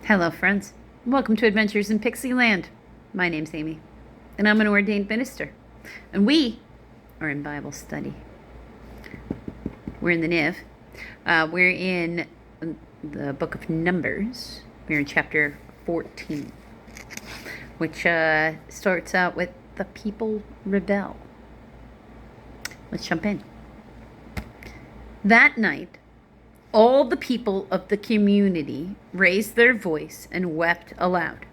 Hello, friends. Welcome to Adventures in Pixie Land. My name's Amy, and I'm an ordained minister. And we are in Bible study. We're in the NIV. We're in the book of Numbers. We're in chapter 14, which starts out with the people rebel. Let's jump in. That night, all the people of the community raised their voice and wept aloud.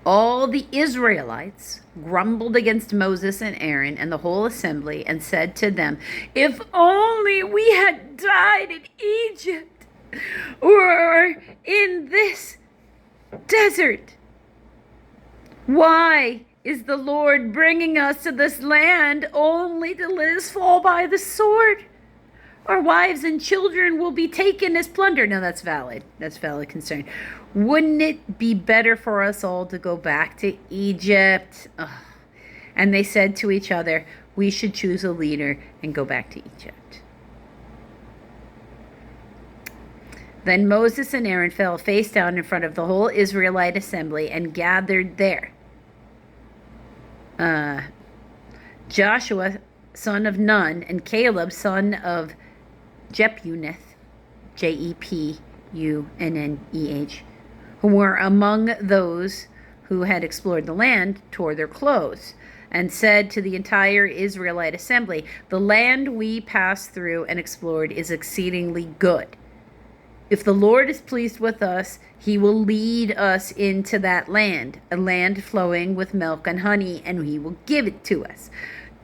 All the Israelites grumbled against Moses and Aaron and the whole assembly and said to them, "If only we had died in Egypt or in this desert. Why is the Lord bringing us to this land only to let us fall by the sword? Our wives and children will be taken as plunder." No, that's valid. That's valid concern. Wouldn't it be better for us all to go back to Egypt? Ugh. And they said to each other, "We should choose a leader and go back to Egypt." Then Moses and Aaron fell face down in front of the whole Israelite assembly and gathered there. Joshua, son of Nun, and Caleb, son of Jephunneh, Jephunneh, who were among those who had explored the land, tore their clothes and said to the entire Israelite assembly, "The land we passed through and explored is exceedingly good. If the Lord is pleased with us, he will lead us into that land, a land flowing with milk and honey, and he will give it to us.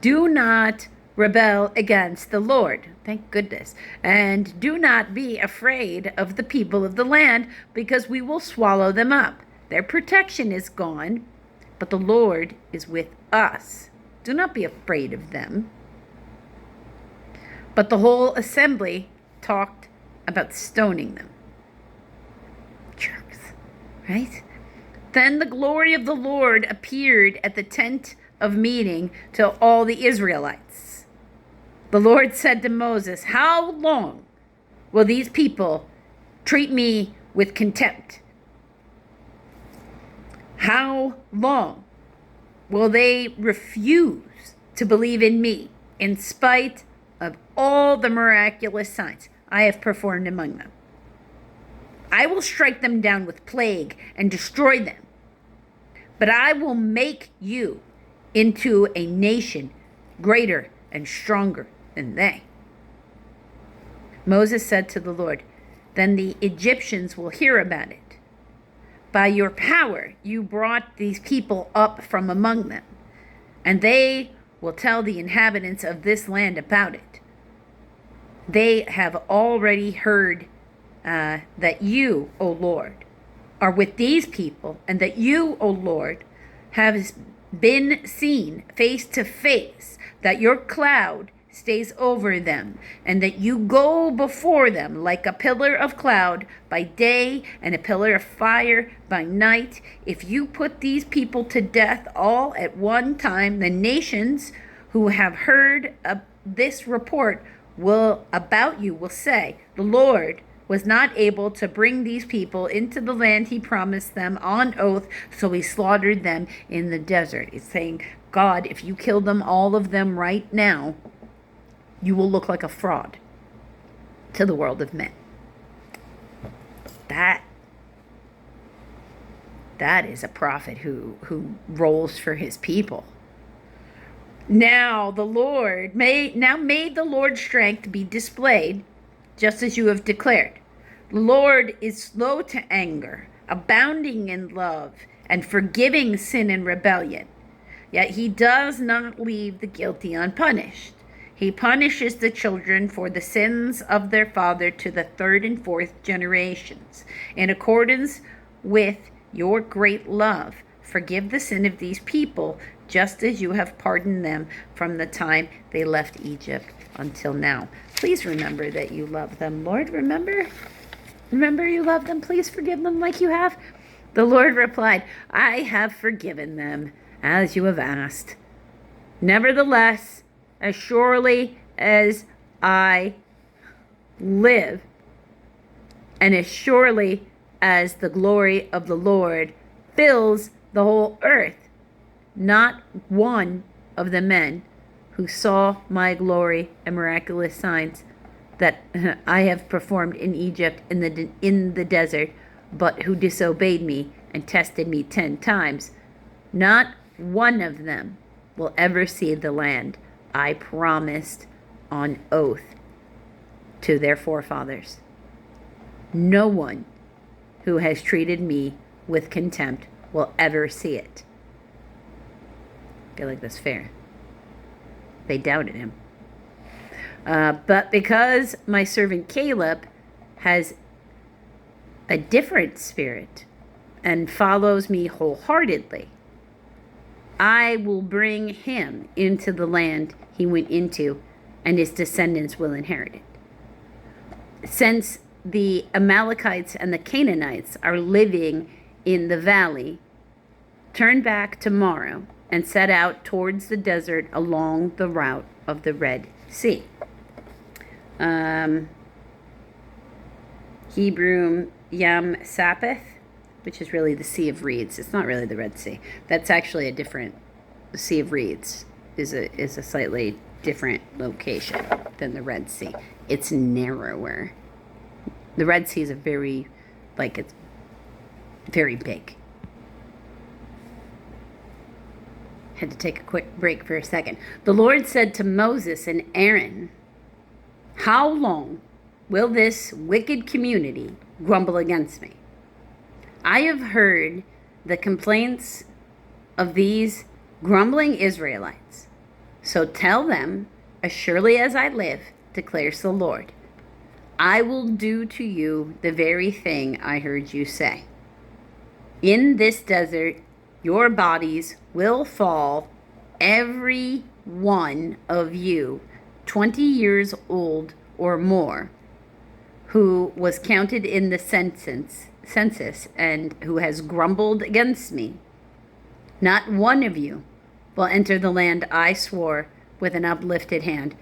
Do not rebel against the Lord." Thank goodness. "And do not be afraid of the people of the land, because we will swallow them up. Their protection is gone, but the Lord is with us. Do not be afraid of them." But the whole assembly talked about stoning them. Jerks, right? Then the glory of the Lord appeared at the tent of meeting to all the Israelites. The Lord said to Moses, "How long will these people treat me with contempt? How long will they refuse to believe in me in spite of all the miraculous signs I have performed among them? I will strike them down with plague and destroy them, but I will make you into a nation greater and stronger than they." Moses said to the Lord, "Then the Egyptians will hear about it. By your power you brought these people up from among them, and they will tell the inhabitants of this land about it. They have already heard that you, O Lord, are with these people, and that you, O Lord, have been seen face to face, that your cloud stays over them, and that you go before them like a pillar of cloud by day and a pillar of fire by night. If you put these people to death all at one time, the nations who have heard this report about you will say, 'The Lord was not able to bring these people into the land he promised them on oath, so he slaughtered them in the desert.'" It's saying, God, if you kill them, all of them right now, you will look like a fraud to the world of men. That is a prophet who rolls for his people. Now may the Lord's strength be displayed, just as you have declared. The Lord is slow to anger, abounding in love, and forgiving sin and rebellion. Yet he does not leave the guilty unpunished. He punishes the children for the sins of their father to the third and fourth generations. In accordance with your great love, forgive the sin of these people, just as you have pardoned them from the time they left Egypt until now. Please remember that you love them, Lord. Remember you love them. Please forgive them like you have. The Lord replied, "I have forgiven them, as you have asked. Nevertheless, as surely as I live, and as surely as the glory of the Lord fills the whole earth. Not one of the men who saw my glory and miraculous signs that I have performed in Egypt in the desert, but who disobeyed me and tested me 10 times, not one of them will ever see the land I promised on oath to their forefathers. No one who has treated me with contempt will ever see it. I feel like that's fair. They doubted him. But because my servant Caleb has a different spirit and follows me wholeheartedly, I will bring him into the land he went into, and his descendants will inherit it. Since the Amalekites and the Canaanites are living in the valley, turn back tomorrow and set out towards the desert along the route of the Red Sea. Hebrew Yam Sapith, which is really the Sea of Reeds. It's not really the Red Sea. That's actually a different. The Sea of Reeds is a slightly different location than the Red Sea. It's narrower. The Red Sea is it's very big. Had to take a quick break for a second. The Lord said to Moses and Aaron, "How long will this wicked community grumble against me? I have heard the complaints of these grumbling Israelites. So tell them, as surely as I live, declares the Lord, I will do to you the very thing I heard you say. In this desert, your bodies will fall, every one of you, 20 years old or more, who was counted in the census and who has grumbled against me. Not one of you will enter the land I swore with an uplifted hand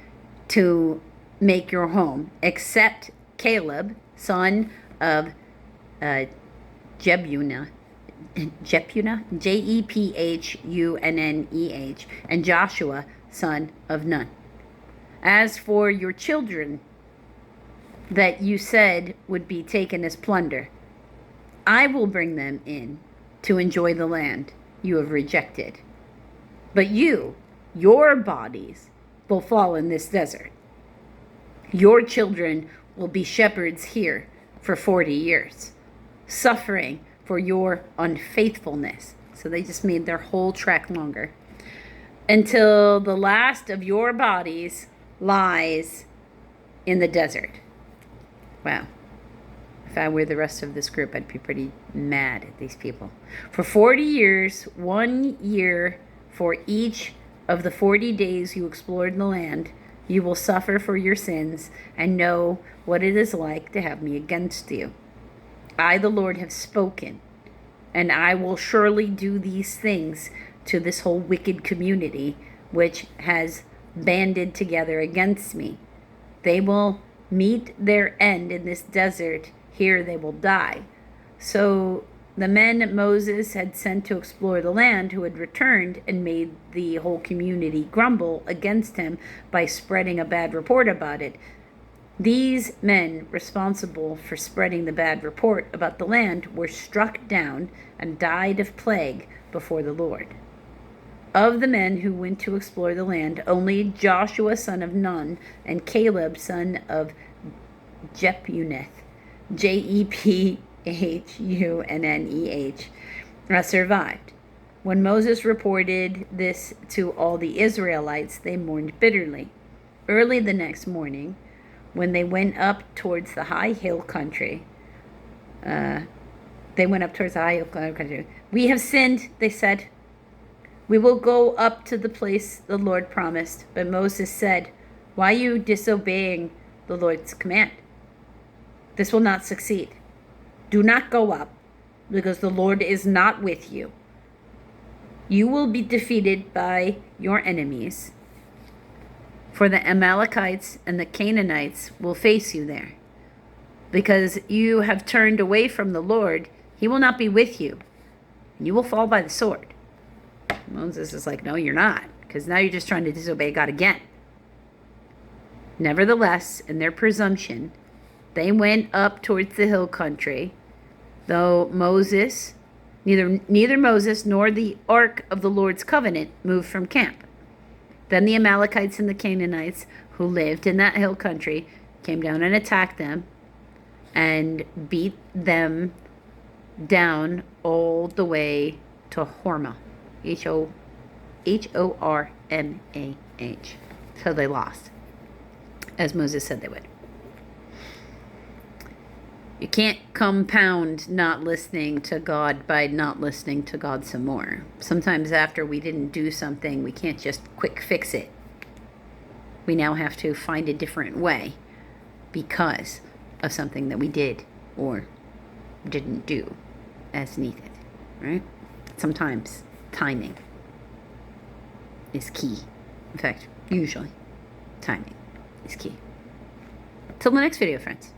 to make your home, except Caleb, son of Jephunneh, Jephunneh, and Joshua, son of Nun. As for your children that you said would be taken as plunder, I will bring them in to enjoy the land you have rejected. But your bodies will fall in this desert. Your children will be shepherds here for 40 years, suffering for your unfaithfulness." So they just made their whole trek longer. "Until the last of your bodies lies in the desert." Wow. If I were the rest of this group, I'd be pretty mad at these people. "For 40 years, 1 year for each of the 40 days you explored the land, you will suffer for your sins and know what it is like to have me against you. I, the Lord, have spoken, and I will surely do these things to this whole wicked community which has banded together against me. They will meet their end in this desert. Here they will die." So the men Moses had sent to explore the land, who had returned and made the whole community grumble against him by spreading a bad report about it. These men responsible for spreading the bad report about the land were struck down and died of plague before the Lord. Of the men who went to explore the land, only Joshua son of Nun and Caleb son of Jephunneh, Jephunneh, survived. When Moses reported this to all the Israelites, they mourned bitterly. Early the next morning, when they went up towards the high hill country, "We have sinned," they said. "We will go up to the place the Lord promised." But Moses said, "Why are you disobeying the Lord's command? This will not succeed. Do not go up, because the Lord is not with you. You will be defeated by your enemies, for the Amalekites and the Canaanites will face you there. because you have turned away from the Lord, he will not be with you. You will fall by the sword. Moses is like, no, you're not, because now you're just trying to disobey God again. Nevertheless, in their presumption, they went up towards the hill country, though Moses, neither Moses nor the ark of the Lord's covenant moved from camp. Then the Amalekites and the Canaanites who lived in that hill country came down and attacked them and beat them down all the way to Hormah. Hormah. So they lost, as Moses said they would. You can't compound not listening to God by not listening to God some more. Sometimes after we didn't do something, we can't just quick fix it. We now have to find a different way because of something that we did or didn't do as needed, right? Sometimes timing is key. In fact, usually timing is key. Till the next video, friends.